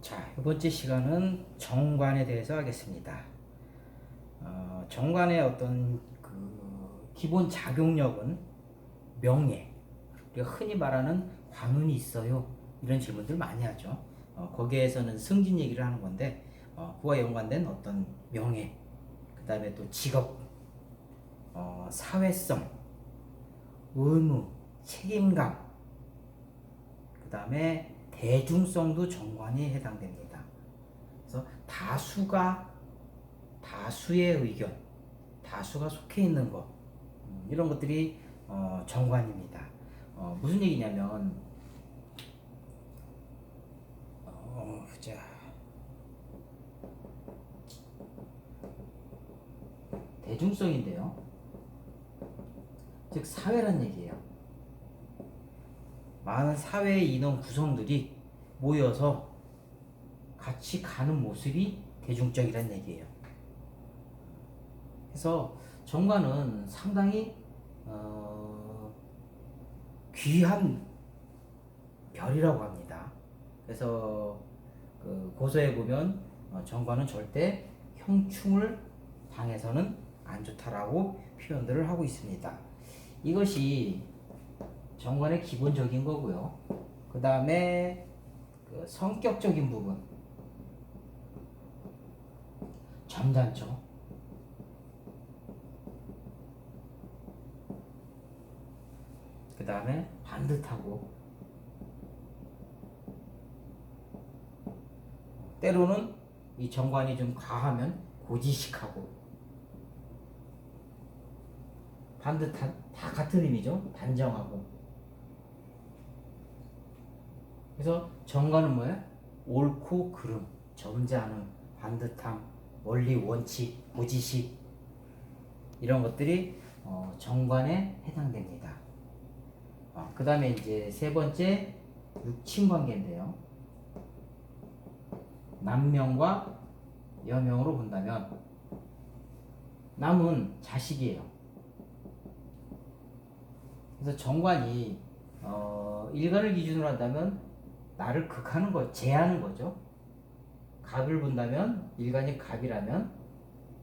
자, 이번 주 시간은 정관에 대해서 하겠습니다. 정관의 어떤 그 기본 작용력은 명예, 우리가 흔히 말하는 관운이 있어요. 이런 질문들 많이 하죠. 거기에서는 승진 얘기를 하는 건데, 그와 연관된 어떤 명예, 그 다음에 또 직업, 사회성, 의무, 책임감, 그 다음에 대중성도 정관에 해당됩니다. 그래서 다수의 의견, 다수가 속해 있는 것, 이런 것들이 정관입니다. 무슨 얘기냐면 자, 대중성인데요. 즉 사회란 얘기예요. 많은 사회의 인원 구성들이 모여서 같이 가는 모습이 대중적이란 얘기예요. 그래서 정관은 상당히 귀한 별이라고 합니다. 그래서 그 고서에 보면 정관은 절대 형충을 당해서는 안 좋다라고 표현들을 하고 있습니다. 이것이 정관의 기본적인 거고요. 그 다음에 그 성격적인 부분, 점잖죠. 그 다음에 반듯하고, 때로는 이 정관이 좀 과하면 고지식하고, 반듯한, 다 같은 의미죠. 단정하고. 그래서 정관은 뭐예요? 옳고 그름, 점잖음, 반듯함, 원리, 원칙, 고지식, 이런 것들이 정관에 해당됩니다. 그 다음에 이제 세 번째 육친관계인데요. 남명과 여명으로 본다면 남은 자식이에요. 그래서 정관이 일간을 기준으로 한다면 나를 극하는 거, 제하는 거죠. 갑을 본다면 일간이 갑이라면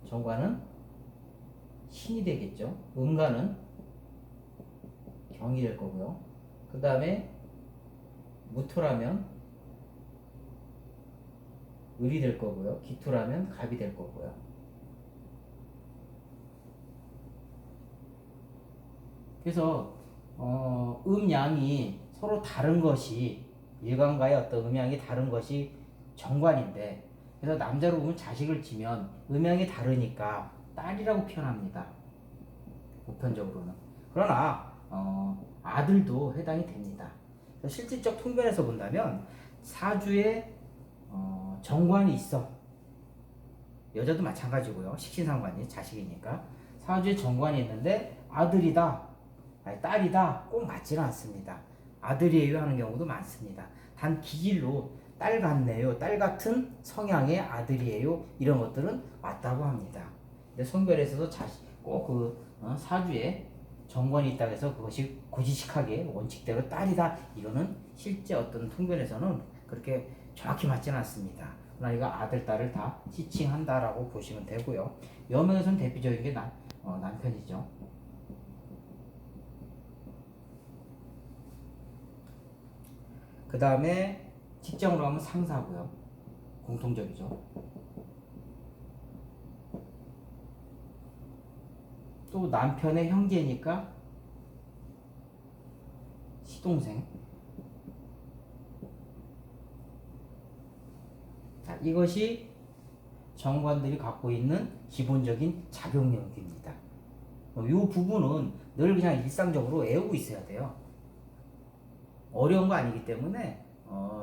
정관은 신이 되겠죠. 음간은 경이 될 거고요. 그 다음에 무토라면 을이 될 거고요. 기토라면 갑이 될 거고요. 그래서 음양이 서로 다른 것이 일간과의 어떤 음양이 다른 것이 정관인데, 그래서 남자로 보면 자식을 지면 음양이 다르니까 딸이라고 표현합니다. 보편적으로는. 그러나 아들도 해당이 됩니다. 실질적 통변에서 본다면 사주에 정관이 있어. 여자도 마찬가지고요. 식신상관이 자식이니까 사주에 정관이 있는데 아들이다, 아니 딸이다 꼭 맞지는 않습니다. 아들이에요 하는 경우도 많습니다. 단 기질로 딸 같네요, 딸 같은 성향의 아들이에요, 이런 것들은 맞다고 합니다. 근데 성별에서도 꼭 사주에 정관이 있다고 해서 그것이 고지식하게 원칙대로 딸이다, 이거는 실제 어떤 통변에서는 그렇게 정확히 맞지는 않습니다. 그러나 이거 아들, 딸을 다 지칭한다라고 보시면 되고요. 여명에서는 대표적인 게 남편이죠. 그 다음에 직장으로 하면 상사고요. 공통적이죠. 또 남편의 형제니까 시동생. 자, 이것이 정관들이 갖고 있는 기본적인 작용력입니다. 이 부분은 늘 그냥 일상적으로 외우고 있어야 돼요. 어려운 거 아니기 때문에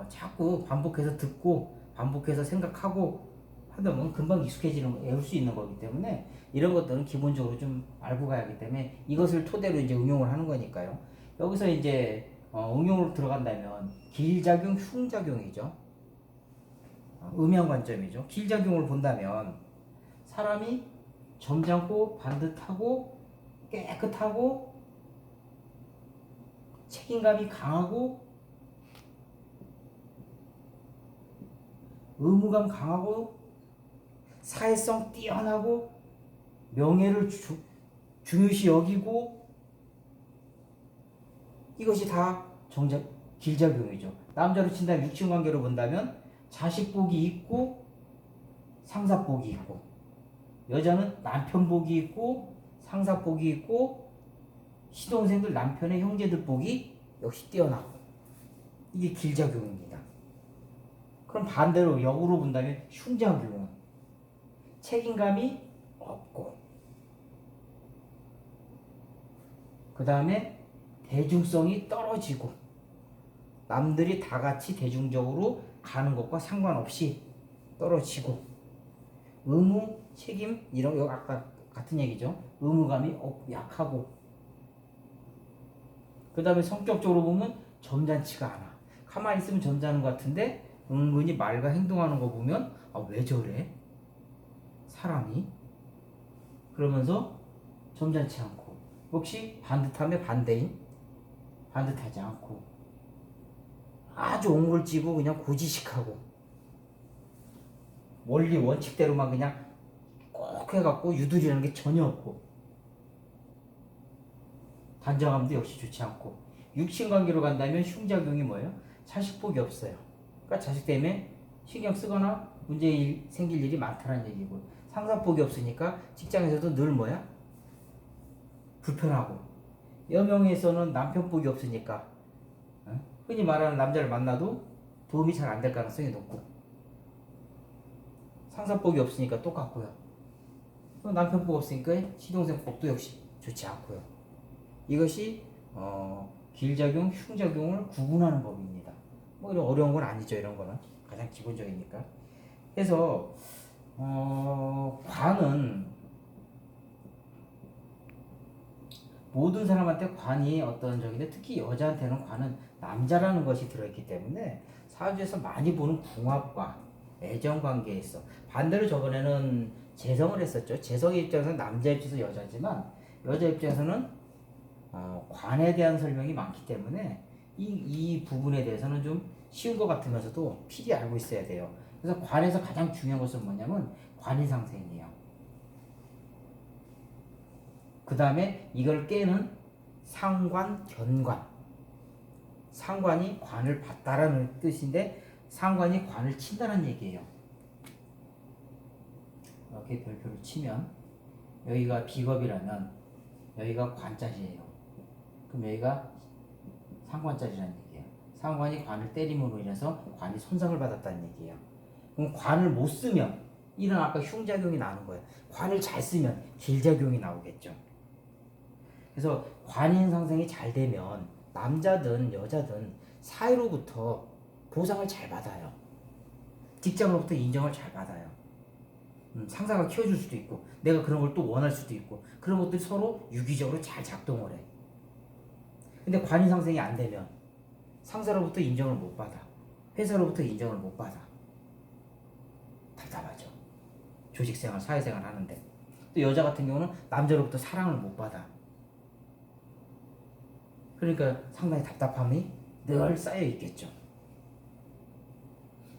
자꾸 반복해서 듣고 반복해서 생각하고 하다 보면 금방 익숙해지는, 외울 수 있는 거기 때문에 이런 것들은 기본적으로 좀 알고 가야 하기 때문에 이것을 토대로 이제 응용을 하는 거니까요. 여기서 이제 응용으로 들어간다면 길작용, 흉작용이죠. 음양 관점이죠. 길작용을 본다면 사람이 점잖고 반듯하고 깨끗하고 책임감이 강하고 의무감 강하고 사회성 뛰어나고 명예를 중요시 여기고 이것이 다 정작 길작용이죠. 남자로 친다면 육친관계로 본다면 자식복이 있고 상사복이 있고 여자는 남편복이 있고 상사복이 있고 시동생들 남편의 형제들 복이 역시 뛰어나고 이게 길작용입니다. 그럼 반대로 역으로 본다면 흉작용은 책임감이 없고 그 다음에 대중성이 떨어지고 남들이 다 같이 대중적으로 가는 것과 상관없이 떨어지고 의무, 책임 이런 거 아까 같은 얘기죠. 의무감이 약하고 그 다음에 성격적으로 보면 점잖지가 않아. 가만히 있으면 점잖은 것 같은데 은근히 말과 행동하는 거 보면 왜 저래? 사람이? 그러면서 점잖지 않고 역시 반듯함의 반대인 반듯하지 않고 아주 옹골지고 그냥 고지식하고 원리 원칙대로만 그냥 꼭 해갖고 유두리라는 게 전혀 없고 단정함도 역시 좋지 않고 육친관계로 간다면 흉작용이 뭐예요? 자식복이 없어요. 그러니까 자식 때문에 신경 쓰거나 문제 생길 일이 많다는 얘기고 상사복이 없으니까 직장에서도 늘 뭐야? 불편하고 여명에서는 남편복이 없으니까 흔히 말하는 남자를 만나도 도움이 잘 안 될 가능성이 높고 상사복이 없으니까 똑같고요. 남편복 없으니까 시동생 복도 역시 좋지 않고요. 이것이 길작용, 흉작용을 구분하는 법입니다. 뭐 이런 어려운 건 아니죠. 이런 거는 가장 기본적이니까. 그래서 관은 모든 사람한테 관이 어떤 적인데 특히 여자한테는 관은 남자라는 것이 들어있기 때문에 사주에서 많이 보는 궁합과 애정관계에 있어. 반대로 저번에는 재성을 했었죠. 재성의 입장에서는 남자 입장에서 여자지만 여자 입장에서는 관에 대한 설명이 많기 때문에 이 부분에 대해서는 좀 쉬운 것 같으면서도 필히 알고 있어야 돼요. 그래서 관에서 가장 중요한 것은 뭐냐면 관이상생이에요. 그 다음에 이걸 깨는 상관, 견관. 상관이 관을 받다라는 뜻인데 상관이 관을 친다는 얘기예요. 이렇게 별표를 치면 여기가 비겁이라면 여기가 관자리예요. 그럼 여기가 상관자리라는 얘기예요. 상관이 관을 때림으로 인해서 관이 손상을 받았다는 얘기예요. 그럼 관을 못 쓰면 이런 아까 흉작용이 나오는 거예요. 관을 잘 쓰면 길작용이 나오겠죠. 그래서 관인 상생이 잘 되면 남자든 여자든 사회로부터 보상을 잘 받아요. 직장으로부터 인정을 잘 받아요. 상사가 키워줄 수도 있고 내가 그런 걸 또 원할 수도 있고 그런 것들이 서로 유기적으로 잘 작동을 해. 근데 관인 상생이 안 되면 상사로부터 인정을 못 받아. 회사로부터 인정을 못 받아. 답답하죠. 조직생활, 사회생활 하는데. 또 여자 같은 경우는 남자로부터 사랑을 못 받아. 그러니까 상당히 답답함이 늘 쌓여 있겠죠.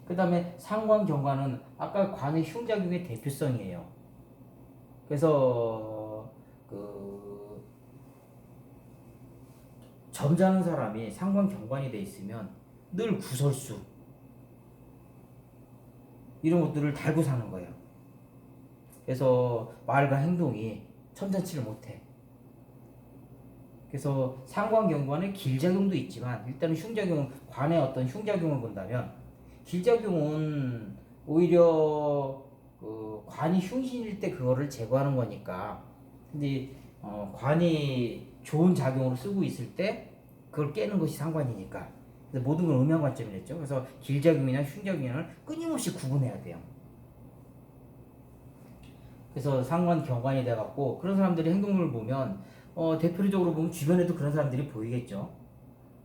그 다음에 상관, 경관은 아까 관의 흉작용의 대표성이에요. 그래서 점잖은 사람이 상관, 경관이 돼 있으면 늘 구설수 이런 것들을 달고 사는 거예요. 그래서 말과 행동이 천천치를 못해. 그래서 상관, 경관의 길작용도 있지만 일단은 흉작용, 관의 어떤 흉작용을 본다면 길작용은 오히려 관이 흉신일 때 그거를 제거하는 거니까. 근데 관이 좋은 작용으로 쓰고 있을 때 그걸 깨는 것이 상관이니까. 그래서 모든 걸 음양 관점이랬죠. 그래서 길작용이나 흉작용을 끊임없이 구분해야 돼요. 그래서 상관, 경관이 돼갖고 그런 사람들의 행동을 보면 대표적으로 보면 주변에도 그런 사람들이 보이겠죠.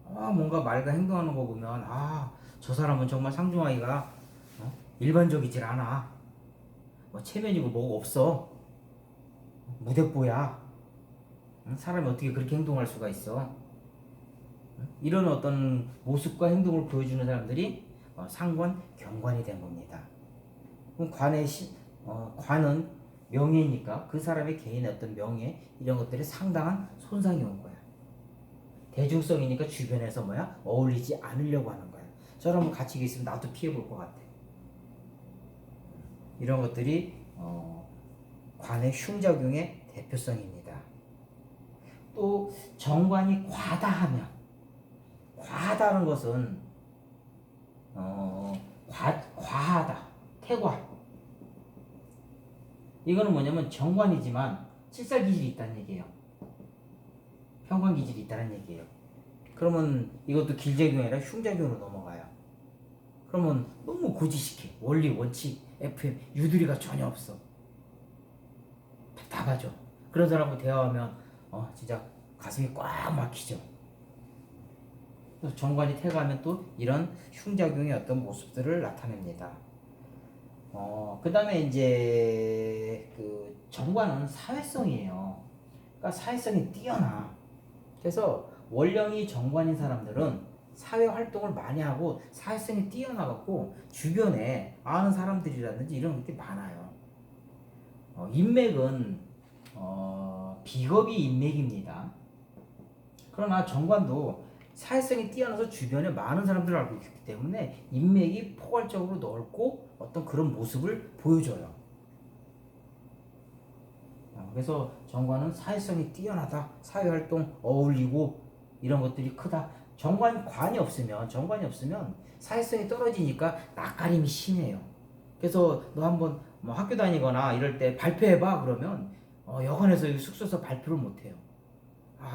뭔가 말과 행동하는 거 보면 저 사람은 정말 상중하기가 일반적이질 않아. 뭐 체면이고 뭐가 없어. 무대뽀야. 사람이 어떻게 그렇게 행동할 수가 있어. 이런 어떤 모습과 행동을 보여주는 사람들이 상관, 경관이 된 겁니다. 그럼 관은 명예니까 그 사람의 개인의 어떤 명예 이런 것들이 상당한 손상이 온 거야. 대중성이니까 주변에서 어울리지 않으려고 하는 거야. 저런 가치가 있으면 나도 피해 볼 것 같아. 이런 것들이 관의 흉작용의 대표성입니다. 또 정관이 과다하다는 것은 과하다, 태과. 이거는 뭐냐면 정관이지만 칠살기질이 있다는 얘기예요. 편관기질이 있다는 얘기예요. 그러면 이것도 길작용이 아니라 흉작용으로 넘어가요. 그러면 너무 고지식해. 원리, 원칙, FM, 유두리가 전혀 없어. 답답하죠. 그런 사람하고 대화하면 진짜 가슴이 꽉 막히죠. 정관이 태가하면 또 이런 흉작용의 어떤 모습들을 나타냅니다. 그 다음에 이제 그 정관은 사회성이에요. 그러니까 사회성이 뛰어나. 그래서 원령이 정관인 사람들은 사회 활동을 많이 하고 사회성이 뛰어나갖고 주변에 아는 사람들이라든지 이런 게 많아요. 인맥은 비겁이 인맥입니다. 그러나 정관도 사회성이 뛰어나서 주변에 많은 사람들을 알고 있기 때문에 인맥이 포괄적으로 넓고 어떤 그런 모습을 보여줘요. 그래서 정관은 사회성이 뛰어나다, 사회활동 어울리고 이런 것들이 크다. 정관이 없으면 사회성이 떨어지니까 낯가림이 심해요. 그래서 너 한번 학교 다니거나 이럴 때 발표해봐 그러면 여관에서 숙소에서 발표를 못해요.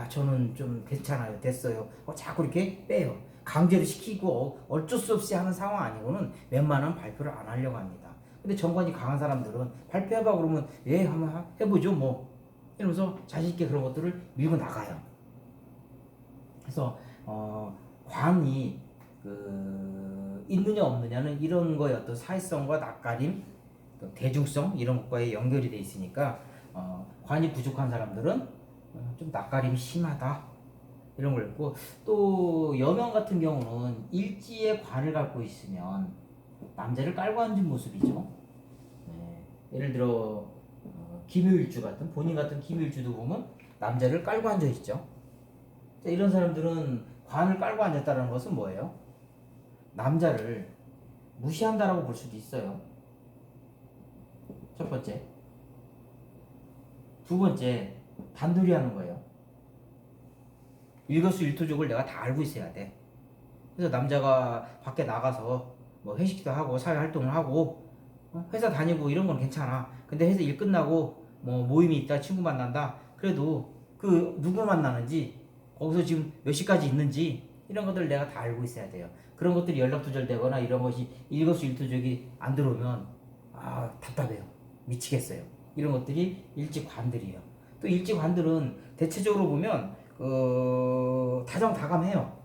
저는 좀 괜찮아요, 됐어요. 자꾸 이렇게 빼요. 강제로 시키고 어쩔 수 없이 하는 상황 아니고는 웬만하면 발표를 안 하려고 합니다. 근데 정관이 강한 사람들은 발표해봐 그러면 예 한번 해보죠 뭐 이러면서 자신있게 그런 것들을 밀고 나가요. 그래서 관이 있느냐 없느냐는 이런 거의 어떤 사회성과 낯가림, 대중성 이런 것과의 연결이 돼 있으니까 관이 부족한 사람들은 좀 낯가림이 심하다 이런 걸 있고, 또 여명 같은 경우는 일지의 관을 갖고 있으면 남자를 깔고 앉은 모습이죠. 네. 예를 들어 김효일주 같은 본인 같은 김효일주도 보면 남자를 깔고 앉아 있죠. 이런 사람들은 관을 깔고 앉았다는 것은 뭐예요? 남자를 무시한다라고 볼 수도 있어요. 첫 번째. 두 번째, 단둘이 하는 거예요. 일거수일투족을 내가 다 알고 있어야 돼. 그래서 남자가 밖에 나가서 뭐 회식도 하고 사회 활동을 하고 회사 다니고 이런 건 괜찮아. 근데 회사 일 끝나고 뭐 모임이 있다, 친구 만난다. 그래도 그 누구 만나는지 거기서 지금 몇 시까지 있는지 이런 것들 내가 다 알고 있어야 돼요. 그런 것들이 연락 두절되거나 이런 것이 일거수일투족이 안 들어오면 답답해요. 미치겠어요. 이런 것들이 일지관들이에요. 또 일지관들은 대체적으로 보면 다정다감해요.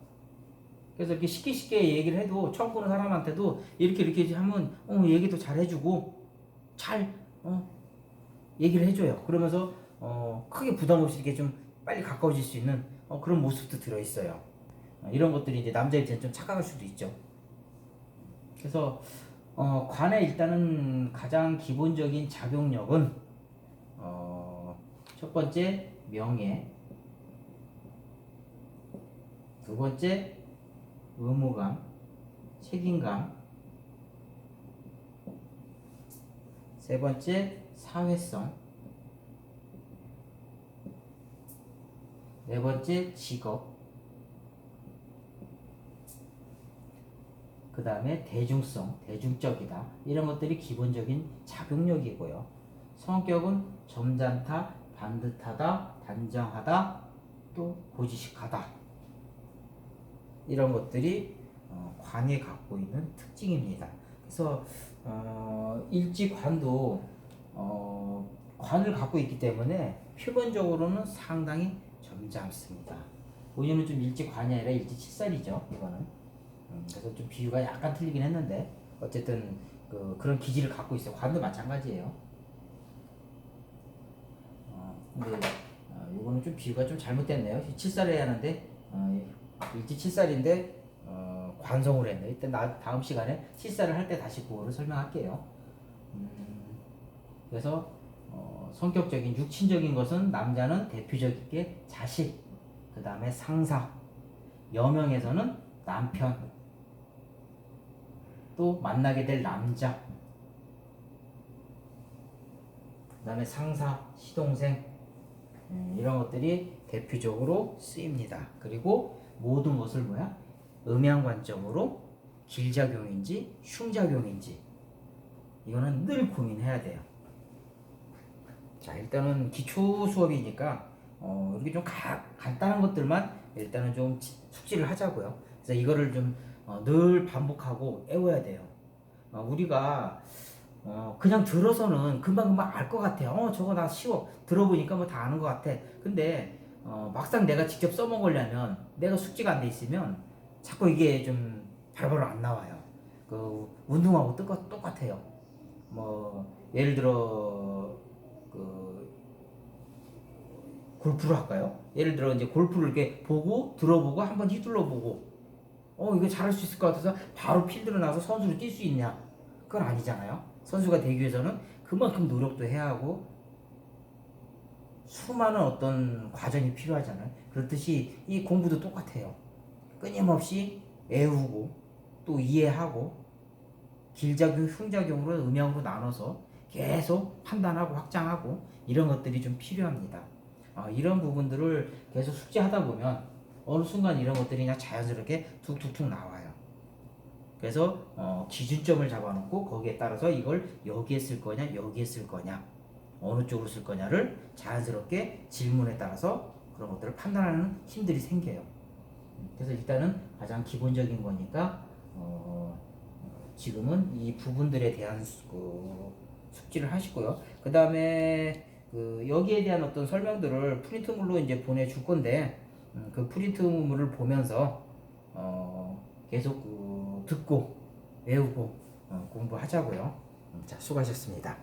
그래서 이렇게 쉽게 얘기를 해도 처음 보는 사람한테도 이렇게 하면 얘기도 잘 해주고 잘 얘기를 해줘요. 그러면서 크게 부담 없이 이렇게 좀 빨리 가까워질 수 있는 그런 모습도 들어있어요. 이런 것들이 이제 남자 입장에 좀 착각할 수도 있죠. 그래서 관의 일단은 가장 기본적인 작용력은 첫 번째 명예, 두 번째 의무감, 책임감, 세 번째 사회성, 네 번째 직업, 그 다음에 대중성, 대중적이다 이런 것들이 기본적인 작용력이고요. 성격은 점잖다, 반듯하다, 단정하다, 또 고지식하다 이런 것들이 관이 갖고 있는 특징입니다. 그래서 일지관도 관을 갖고 있기 때문에 표면적으로는 상당히 점잖습니다. 본인은 좀 일지관이 아니라 일지칠살이죠. 이거는 그래서 좀 비유가 약간 틀리긴 했는데 어쨌든 그런 기질을 갖고 있어요. 관도 마찬가지예요. 근데 이거는 좀 비유가 좀 잘못됐네요. 칠살을 해야 하는데 일지칠살인데 관성으로 했네. 일단 다음 시간에 실사를 할 때 다시 그거를 설명할게요. 그래서 성격적인 육친적인 것은 남자는 대표적인 자식, 그 다음에 상사, 여명에서는 남편, 또 만나게 될 남자, 그 다음에 상사, 시동생, 이런 것들이 대표적으로 쓰입니다. 그리고 모든 것을 뭐야? 음양 관점으로 길작용인지 흉작용인지 이거는 늘 고민해야 돼요. 자, 일단은 기초 수업이니까 이렇게 좀 간단한 것들만 일단은 좀 숙지를 하자고요. 그래서 이거를 좀 늘 반복하고 외워야 돼요. 우리가 그냥 들어서는 금방금방 알 것 같아요. 저거 나 쉬워. 들어보니까 뭐 다 아는 것 같아. 근데 막상 내가 직접 써먹으려면 내가 숙지가 안 돼 있으면 자꾸 이게 좀 바로바로 안 나와요. 그 운동하고 똑같아요. 뭐 예를 들어 그 골프를 할까요? 예를 들어 이제 골프를 이렇게 보고 들어보고 한번 휘둘러 보고 이거 잘할 수 있을 것 같아서 바로 필드로 나서 선수로 뛸 수 있냐? 그건 아니잖아요. 선수가 되기 위해서는 그만큼 노력도 해야 하고 수많은 어떤 과정이 필요하잖아요. 그렇듯이 이 공부도 똑같아요. 끊임없이 외우고 또 이해하고 길작용, 흉작용으로 음양으로 나눠서 계속 판단하고 확장하고 이런 것들이 좀 필요합니다. 이런 부분들을 계속 숙지하다 보면 어느 순간 이런 것들이 그냥 자연스럽게 툭툭툭 나와요. 그래서 기준점을 잡아놓고 거기에 따라서 이걸 여기에 쓸 거냐 여기에 쓸 거냐 어느 쪽으로 쓸 거냐를 자연스럽게 질문에 따라서 그런 것들을 판단하는 힘들이 생겨요. 그래서 일단은 가장 기본적인 거니까 지금은 이 부분들에 대한 숙지를 하시고요. 그 다음에 여기에 대한 어떤 설명들을 프린트물로 이제 보내줄 건데 그 프린트물을 보면서 계속 듣고 외우고 공부하자고요. 자, 수고하셨습니다.